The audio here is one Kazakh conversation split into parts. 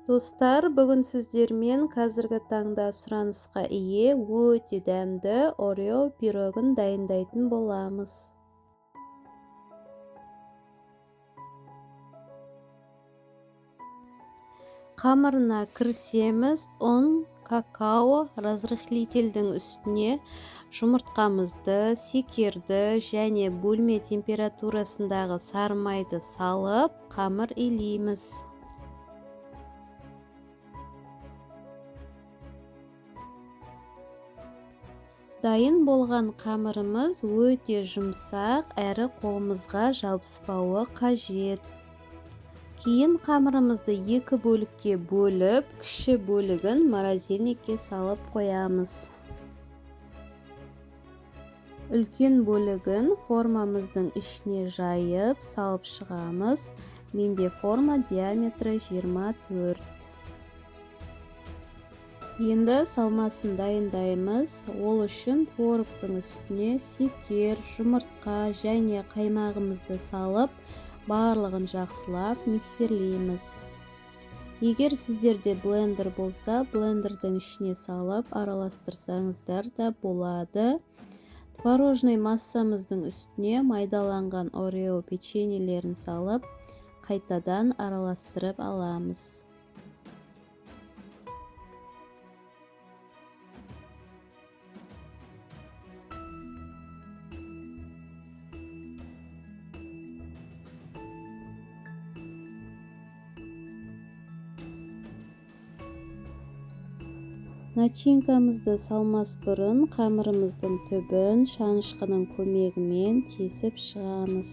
Достар, бүгін сіздермен қазіргі таңда сұранысқа ие өте дәмді Орео пирогын дайындайтын боламыз. Қамырына кірісеміз. ұн, какао, разрыхлительдің үстіне жұмыртқамызды, секерді және бөлме температурасындағы сары майды салып, қамыр илейміз. Дайын болған қамырымыз өте жұмсақ әрі қолымызға жабыспауы қажет. Кейін қамырымызды екі бөлікке бөліп, кіші бөлігін морозильникке салып қоямыз. Үлкен бөлігін формамыздың ішіне жайып салып шығамыз. Менде форма диаметрі 24. Енді салмасын дайындаймыз. Ол үшін творогтың үстіне секер, жұмыртқа және қаймағымызды салып, барлығын жақсылап миксерлейміз. Егер сіздерде блендер болса, блендердің ішіне салып араластырсаңыздар да болады. Творожный массамыздың үстіне майдаланған Орео печеньелерін салып, қайтадан араластырып аламыз. Начинкамызды салмас бұрын қамырымыздың түбін шанышқының көмегімен тесіп шығамыз.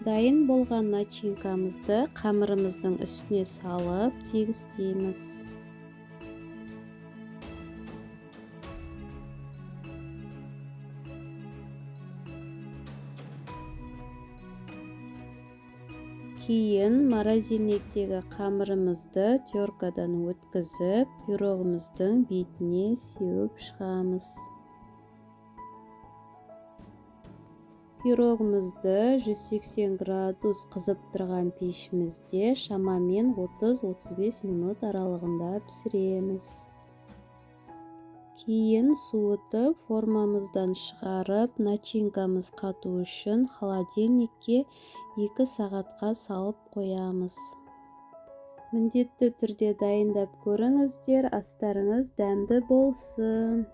Дайын болған начинкамызды қамырымыздың үстіне салып тегістейміз. Кейін морозильниктегі қамырымызды теркадан өткізіп, пирогымыздың бетіне сеуіп шығамыз. Пирогымызды 180 градус қызып тұрған пешімізде шамамен 30-35 минут аралығында пісіреміз. Кейін суытып, формамыздан шығарып, начинкамыз қату үшін холодильникке 2 сағатқа салып қоямыз. Міндетті түрде дайындап көріңіздер, астарыңыз дәмді болсын.